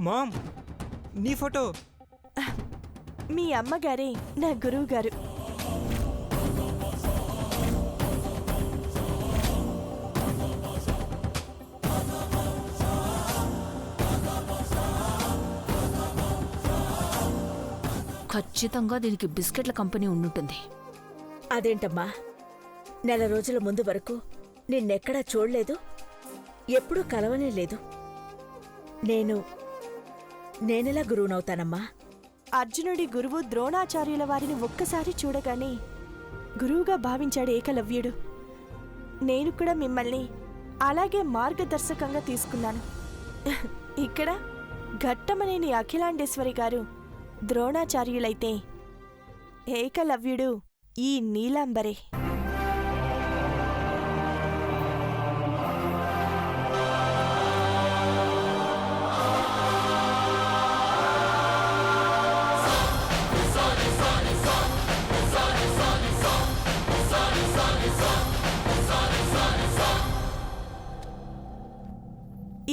Ma'am, నీ photo. మీ అమ్మగారే నా గురువు గారు. ఖచ్చితంగా దీనికి బిస్కెట్ల కంపెనీ ఉండుంటుంది. అదేంటమ్మా, నెల రోజుల ముందు వరకు నిన్నెక్కడా చూడలేదు, ఎప్పుడూ కలవనే లేదు. నేనెలా గురువునవుతానమ్మా? అర్జునుడి గురువు ద్రోణాచార్యుల వారిని ఒక్కసారి చూడగానే గురువుగా భావించాడు ఏకలవ్యుడు. నేను కూడా మిమ్మల్ని అలాగే మార్గదర్శకంగా తీసుకున్నాను. ఇక్కడ ఘట్టమనేని అఖిలాండేశ్వరి గారు ద్రోణాచార్యులైతే ఏకలవ్యుడు ఈ నీలాంబరే.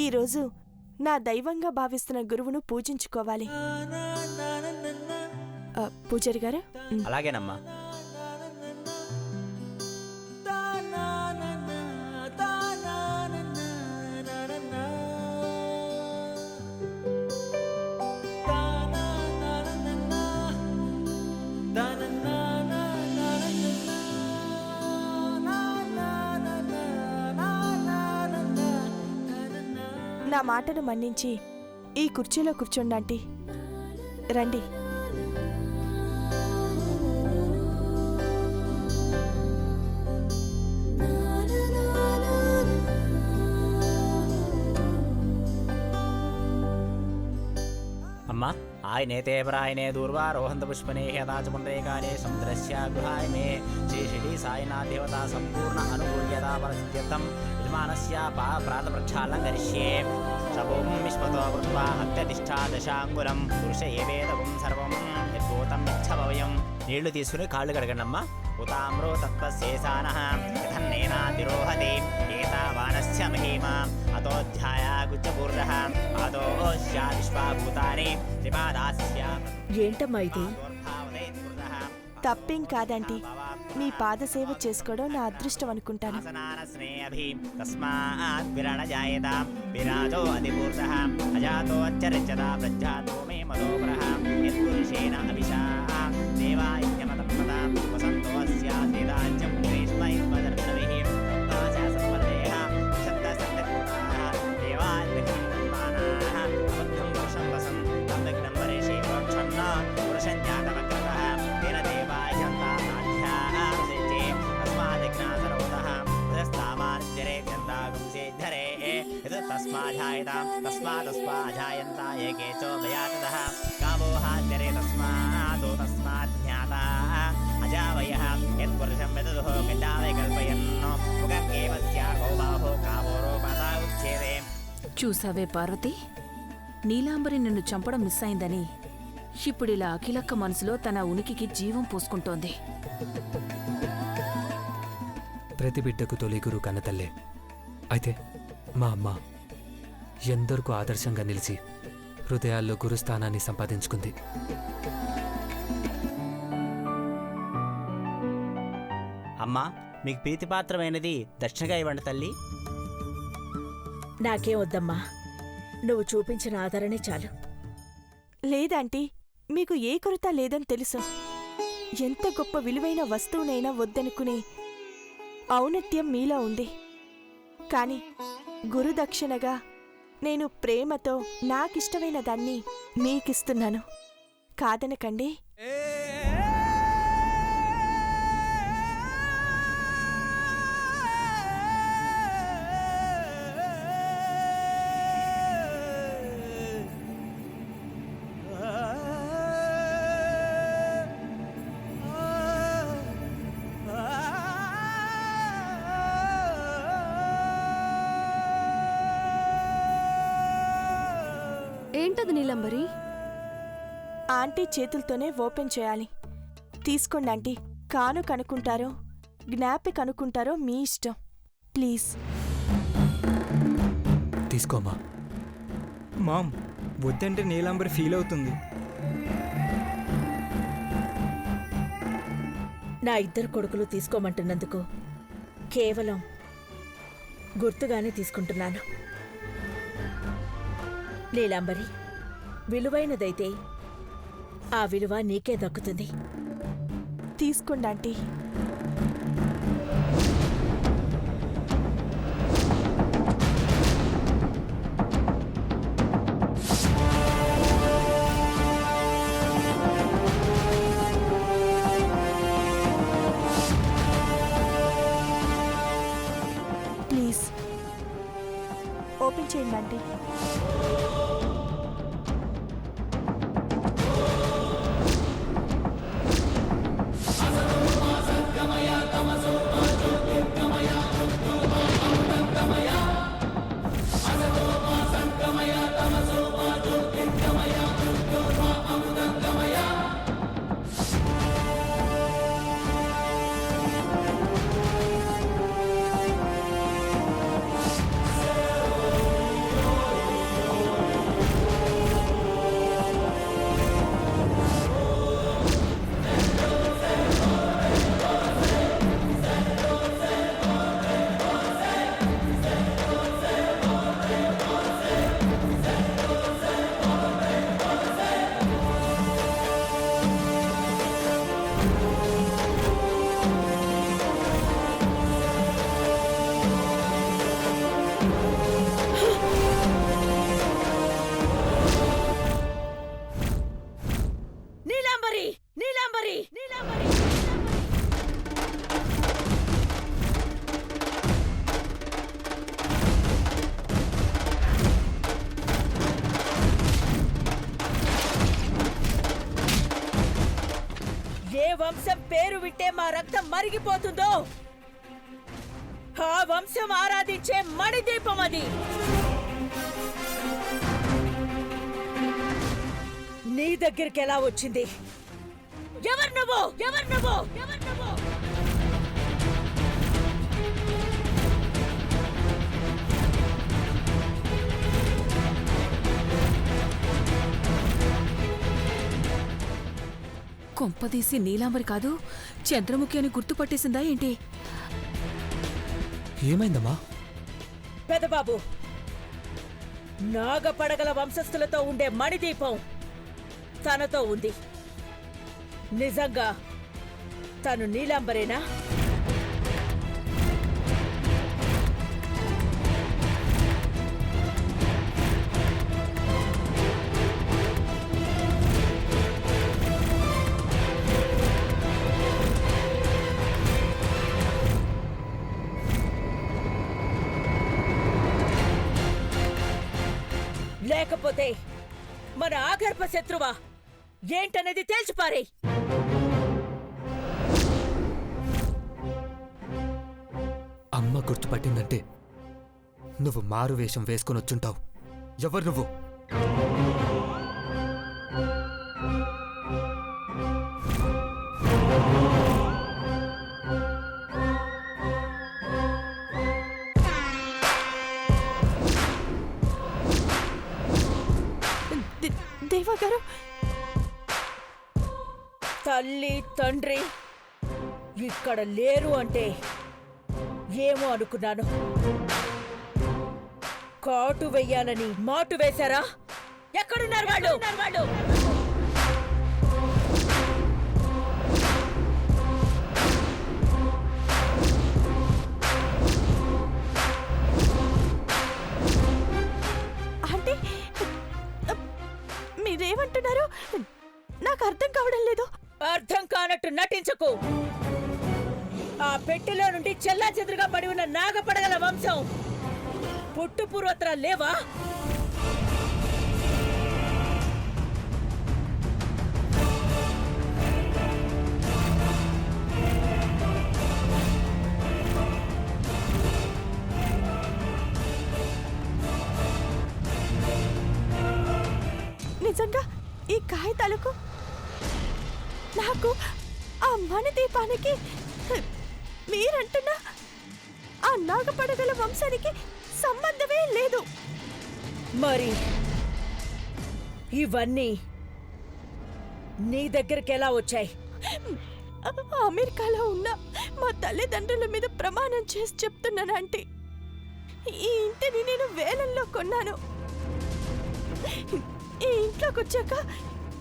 ఈరోజు నా దైవంగా భావిస్తున్న గురువును పూజించుకోవాలి. పూజారి గారు. అలాగేనమ్మా. నా మాటను మన్నించి ఈ కుర్చీలో కూర్చోండి. రండి. అమ్మా, ఆయనేతే పరాయణే దూర్వారోహంత పుష్పనే హేతాచముండేకాలే సముద్రస్య గృహాయ మే శ్రీ సాయినాథ దేవతా సంపూర్ణ అనుకూల్యతా పరిస్థిత్యం యజమానస్య ప్రాతప్రక్షాళనం కరిష్యే. శవం విశ్వతో కృత్వా అత్యతిష్ఠా దశాంగులం పురుష ఏవేదం సర్వం యద్భూతం మిచ్చభవయం. నీళ్లు తీసుకుని కాళ్ళు కడగండమ్మా. ఉతామ్రో తత్వశేషానః యథన్నేనాతిరోహతే ఏతావానస్య మహిమా అతోధ్యాయాగుచ్చపూర్ణః పాదోస్య విశ్వాభూతాని త్రిపాదాస్య. ఏంటమ్మా ఇది? తప్పేం కాదంటీ. మీ పాదసేవ చేసుకోవడం నా అదృష్టం అనుకుంటాను. చూసావే పార్వతి, నీలాంబరి నిన్ను చంపడం మిస్ అయిందని ఇప్పుడిలా అఖిలక్క మనసులో తన ఉనికికి జీవం పోసుకుంటోంది. ప్రతి బిడ్డకు తొలి గురు కన్నతల్లే. అయితే మా అమ్మ ఎందరికూ ఆదర్శంగా నిలిచి హృదయాల్లో గురుస్థానాన్ని సంపాదించుకుంది. అమ్మా, మీకు ప్రీతిపాత్రమైనది దక్షిణగా ఇవ్వండి తల్లి. నాకేం వద్దమ్మా, నువ్వు చూపించిన ఆదరణే చాలు. లేదంటీ, మీకు ఏ కొరత లేదని తెలుసు. ఎంత గొప్ప విలువైన వస్తువునైనా వద్దనుకునే ఔన్నత్యం మీలో ఉంది. కాని గురుదక్షిణగా నేను ప్రేమతో నాకిష్టమైన దాన్ని మీకిస్తున్నాను. కాదనకండి. ఏంటది నీలంబరి? ఆంటీ చేతులతోనే ఓపెన్ చేయాలి. తీసుకోండి ఆంటీ. కాను కనుక్కుంటారో జ్ఞాపిక అనుకుంటారో మీ ఇష్టం. ప్లీజ్ తీసుకోమా. మామ్, వద్దంటే నీలాంబరి ఫీల్ అవుతుంది. నా ఇద్దరు కొడుకులు తీసుకోమంటున్నందుకు కేవలం గుర్తుగానే తీసుకుంటున్నాను. నీలాంబరి, విలువైనదైతే ఆ విలువ నీకే దక్కుతుంది. తీసుకోండి ఆంటీ. ప్లీజ్ ఓపెన్ చేయండి ఆంటీ. నీలాంబరి, నీలాంబరి, నీలాంబరి. ఏ వంశం పేరు వింటే మా రక్తం మరిగిపోతుందో ఆ వంశం ఆరాధించే మణిదీపం అది. నీ దగ్గరికి ఎలా వచ్చింది? ఎవరు నువ్వు? ఎవరు నువ్వు? ఎవరు నువ్వు? కొంపదీసి నీలాంబరి కాదు, చంద్రముఖి అని గుర్తుపట్టేసిందా ఏంటి? ఏమైందమ్మా? పెదబాబు, నాగపడగల వంశస్థులతో ఉండే మణిదీపం తనతో ఉంది. నిజంగా తను నీలాంబరేనా? లేకపోతే మన ఆగర్భ శత్రువా ఏంటనేది తేల్చిపారే. అమ్మ గుర్తుపట్టిందంటే నువ్వు మారు వేషం వేసుకొని వచ్చుంటావు. ఎవరు నువ్వు? దేవా గారు, తల్లి తండ్రి ఇక్కడ లేరు అంటే ఏమో అనుకున్నాను. కాటు వెయ్యాలని మాటు వేశారా? ఎక్కడున్నారు వాళ్ళు? ఆంటీ మీరేమంటున్నారు? నాకు అర్థం కావడం లేదు. అర్థం కానట్టు నటించకు. ఆ పెట్టెలో నుండి చెల్లాచెదురుగా పడి ఉన్న నాగపడగల వంశం పుట్టు పూర్వత్రాలు లేవా? నిజంగా ఈ కాగితాలకు నాకు ఆ మణిదీపానికి మీరంటున్న ఆ నాగపడగల వంశానికి సంబంధమే లేదు. మరి ఇవన్నీ నీ దగ్గరికి ఎలా వచ్చాయి? అమెరికాలో ఉన్న మా తల్లిదండ్రుల మీద ప్రమాణం చేసి చెప్తున్నాను ఆంటీ. ఈ ఇంటిని నేను వేలంలో కొన్నాను. ఈ ఇంట్లోకి వచ్చాక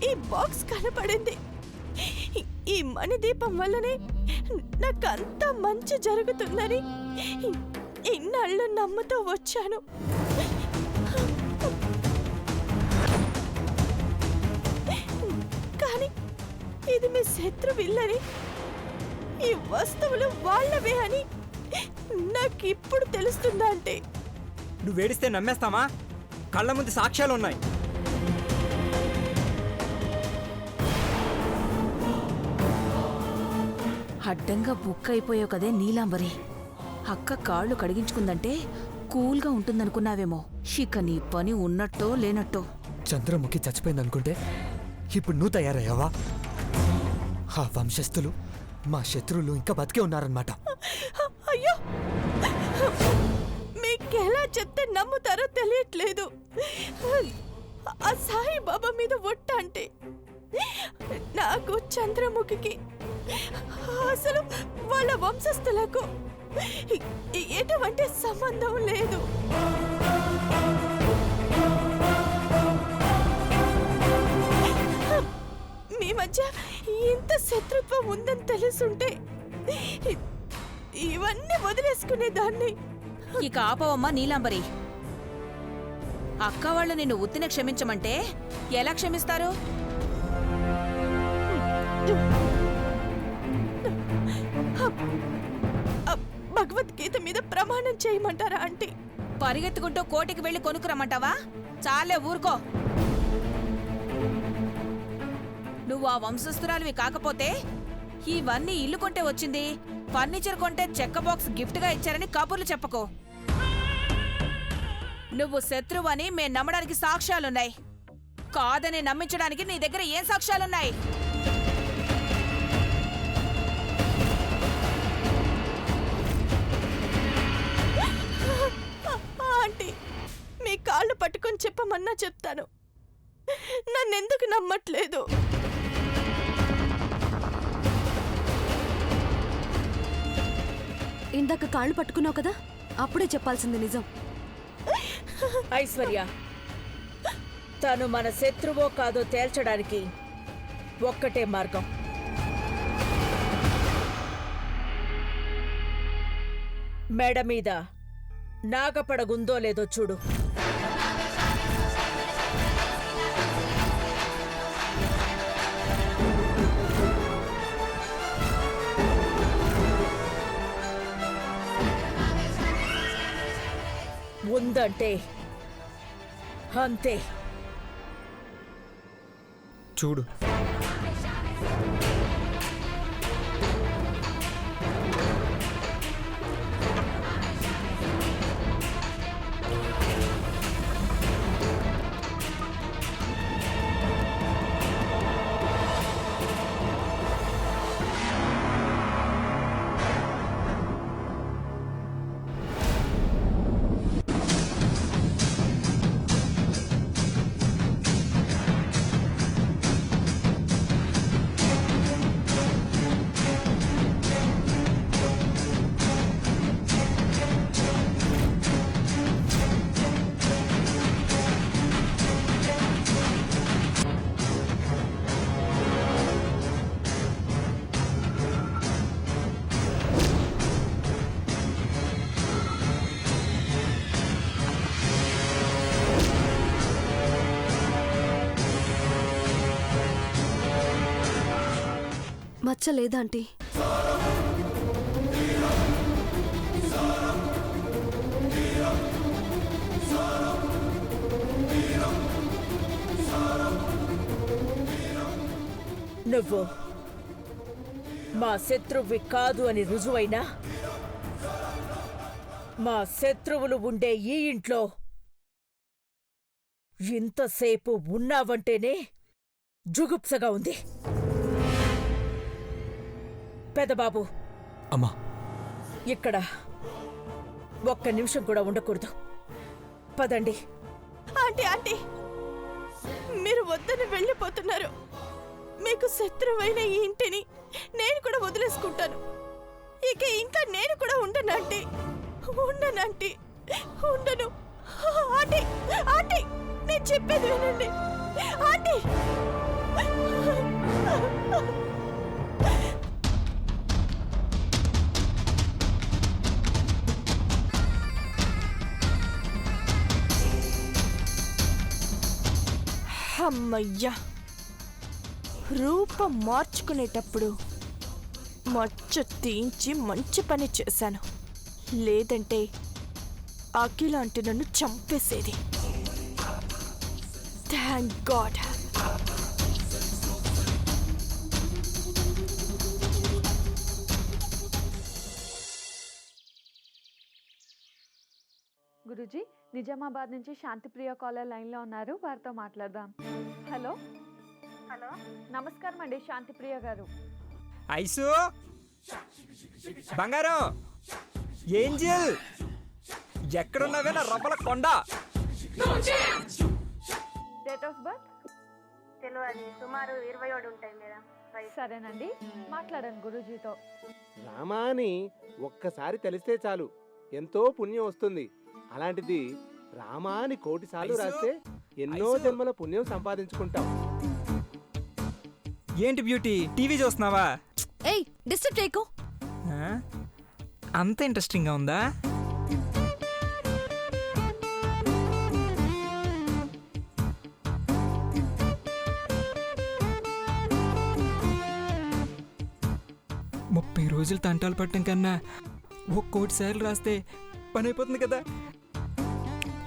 ఈ బాక్స్ కనపడింది. ఈ మణిదీపం వల్లనే నాకంతా మంచి జరుగుతుందని ఇన్నాళ్ళు నమ్ముతూ వచ్చాను. కానీ ఇది మీ శత్రువిల్లని, ఈ వస్తువులు వాళ్ళవే అని నాకు ఇప్పుడు తెలుస్తుందా అంటే? నువ్వు ఏడిస్తే నమ్మేస్తామా? కళ్ళ ముందు సాక్ష్యాలు ఉన్నాయి. అడ్డంగా బుక్ అయిపోయావు కదే నీలాంబరి. అక్క కాళ్ళు కడిగించుకుందంటే కూల్గా ఉంటుందనుకున్నావేమో. ఇక నీ పని ఉన్నట్టో లేనట్టో. చంద్రముఖి చచ్చిపోయిందనుకుంటే ఇప్పుడు నువ్వు తయారయ్యావా? ఆ వంశస్థులు మా శత్రువులు ఇంకా బతికే ఉన్నారన్నమాట. అయ్యో, మీకెలా చెప్తే నమ్ముతారో తెలియట్లేదు. ఆ సాయిబాబా మీద ఒట్ట అంటే నాకు చంద్రముఖికి, అసలు వాళ్ళ వంశస్థులకు ఎటువంటి సంబంధం లేదు. మీ మధ్య ఇంత శత్రుత్వం ఉందని తెలుసుంటే ఇవన్నీ వదిలేసుకునేదాన్ని. ఇక ఆపవమ్మా నీలాంబరి. అక్క వాళ్ళు నిన్ను ఉత్తిన క్షమించమంటే ఎలా క్షమిస్తారు? భగవద్గీత మీద ప్రమాణం చేయమంటారా ఆంటీ? పరిగెత్తుకుంటూ కోటికి వెళ్ళి కొనుక్కురమ్మంటావా? చాలే ఊరుకో. నువ్వు ఆ వంశస్థురాలివి కాకపోతే ఇవన్నీ ఇల్లు కొంటే వచ్చింది, ఫర్నిచర్ కొంటే చెక్క బాక్స్ గిఫ్ట్గా ఇచ్చారని కబుర్లు చెప్పకో. నువ్వు శత్రువని మేం నమ్మడానికి సాక్ష్యాలున్నాయి. కాదని నమ్మించడానికి నీ దగ్గర ఏం సాక్ష్యాలున్నాయి? ఆంటీ, మీ కాళ్ళు పట్టుకొని చెప్పమన్నా చెప్తాను. నన్నెందుకు నమ్మట్లేదు? ఇందాక కాళ్ళు పట్టుకున్నావు కదా, అప్పుడే చెప్పాల్సింది నిజం. ఐశ్వర్య, తను మన శత్రువో కాదో తేల్చడానికి ఒక్కటే మార్గం. మెడ మీద నాగపడగుందో లేదో చూడు. ఉందంటే అంతే. చూడు. మచ్చ లేదాంటీ? నువ్వు మా శత్రువి కాదు అని రుజువైనా, మా శత్రువులు ఉండే ఈ ఇంట్లో ఇంతసేపు ఉన్నావంటేనే జుగుప్సగా ఉంది. పెదబాబు, అమ్మా, ఇక్కడ ఒక్క నిమిషం కూడా ఉండకూడదు. పదండి. ఆంటీ, ఆంటీ, మీరు మీరు వద్దని వెళ్ళిపోతున్నారు. మీకు శత్రువైన ఈ ఇంటిని నేను కూడా వదిలేసుకుంటాను. ఇక ఇంకా నేను కూడా ఉండనంటే ఉండను. ఆంటీ, ఆంటీ, నేను చెప్పేది వినండి. ఆంటీ, అమ్మయ్యా, రూపం మార్చుకునేటప్పుడు మచ్చ తీయించి మంచి పని చేశాను. లేదంటే అఖిల అంటే నన్ను చంపేసేది. Thank God. గురూజీ, నిజామాబాద్ నుంచి శాంతిప్రియ కాలర్ లైన్లో ఉన్నారు, వారితో మాట్లాడదాం. హలో హలో, నమస్కారం అండి శాంతిప్రియ గారు. ఐసు, బంగారం, ఏంజిల్, ఎక్కడున్నావే నా రవ్వల కొండ? డేట్ ఆఫ్ బర్త్ తెలియదు, సుమారు 27 ఉంటాయి మేడం. సరేనండి, మాట్లాడండి గురూజీతో. రామాని ఒక్కసారి తెలిస్తే చాలు, ఎంతో పుణ్యం వస్తుంది. అలాంటిది రామాని 1,000,000 సార్లు రాస్తే ఎన్నో జన్మల పుణ్యం సంపాదించుకుంటాం. ఏంటి బ్యూటీ, టీవీ చూస్తున్నావా? ఏయ్, డిస్టర్బ్ చేయకు. ఆ? అంత ఇంట్రెస్టింగ్గా ఉందా? ముప్పై రోజులు తంటాలు పట్టడం కన్నా 1,000,000 సార్లు రాస్తే పని అయిపోతుంది కదా.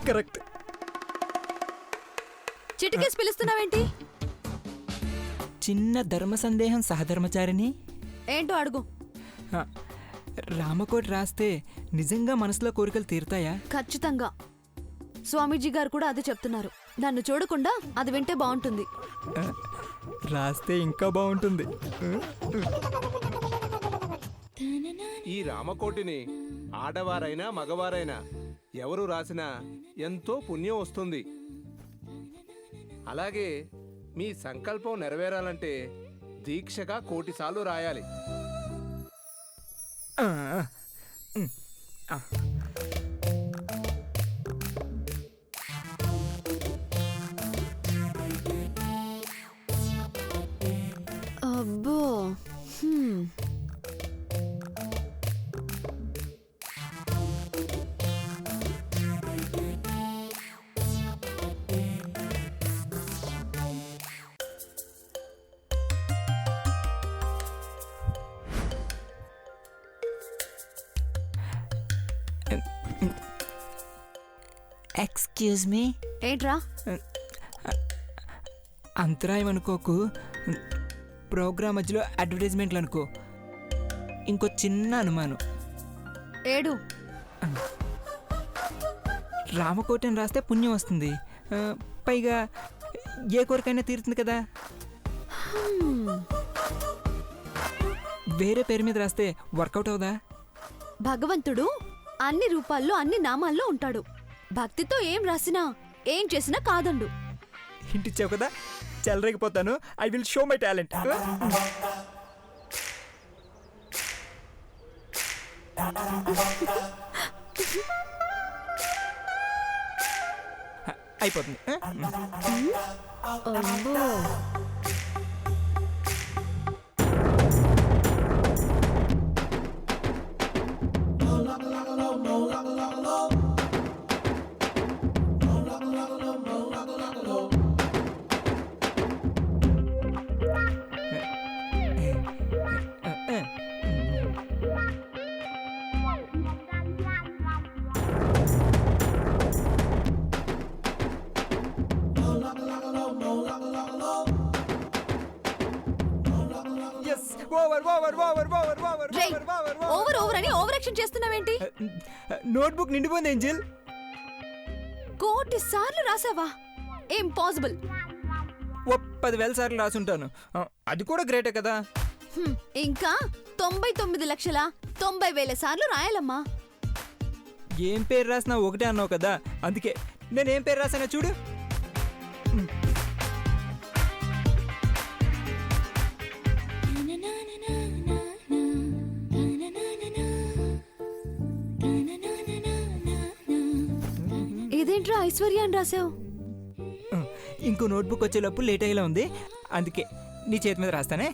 కరెక్ట్. చిటికేసి పిలుస్తున్నావేంటి? చిన్న ధర్మ సందేహం సహధర్మచారిని. ఏంటో అడుగు. రామకోటి రాస్తే నిజంగా మనసులో కోరికలు తీరుతాయా? ఖచ్చితంగా. స్వామీజీ గారు కూడా అదే చెప్తున్నారు. నన్ను చూడకుండా అది వింటే బాగుంటుంది. రాస్తే ఇంకా బాగుంటుంది. ఈ రామకోటిని ఆడవారైనా మగవారైనా ఎవరు రాసినా ఎంతో పుణ్యం వస్తుంది. అలాగే మీ సంకల్పం నెరవేరాలంటే దీక్షగా 1,000,000 సార్లు రాయాలి. అబ్బో, ఎక్స్క్యూజ్ మీ. ఏంట్రా? అంతరాయం అనుకోకు, ప్రోగ్రామ్ మధ్యలో అడ్వర్టైజ్మెంట్లు అనుకో. ఇంకో చిన్న అనుమానం. ఏడు. రామకోటిని రాస్తే పుణ్యం వస్తుంది, పైగా ఏ కోరికైనా తీరుతుంది కదా. వేరే పేరు మీద రాస్తే వర్కౌట్ అవుదా? భగవంతుడు అన్ని రూపాల్లో అన్ని నామాల్లో ఉంటాడు. భక్తితో ఏం రాసినా ఏం చేసినా కాదండు. ఇంటిచ్చావు కదా, చెలరేగిపోతాను. I will show my talent. అయిపోతుంది. అబ్బో, రేయ్, ఓవర్ ఓవర్ అని ఓవర్ యాక్షన్ చేస్తున్నావేంటి? నోట్బుక్ నిండిపోయింది ఏంజిల్. 1,000,000 సార్లు రాసావా? ఇంపాసిబుల్. 10,000 సార్లు రాసుంటాను, అది కూడా గ్రేటే కదా. ఇంకా 99,90,000 సార్లు రాయాలమ్మా. ఏం పేరు రాసినా ఒకటే అన్నావు కదా, అందుకే నేనేం పేరు రాసానో చూడు. ఏంట్రా ఐశ్వర్య అని రాసావు? ఇంకో నోట్బుక్ వచ్చేలోపు లేట్ అయ్యేలా ఉంది, అందుకే నీ చేతి మీద రాస్తానే.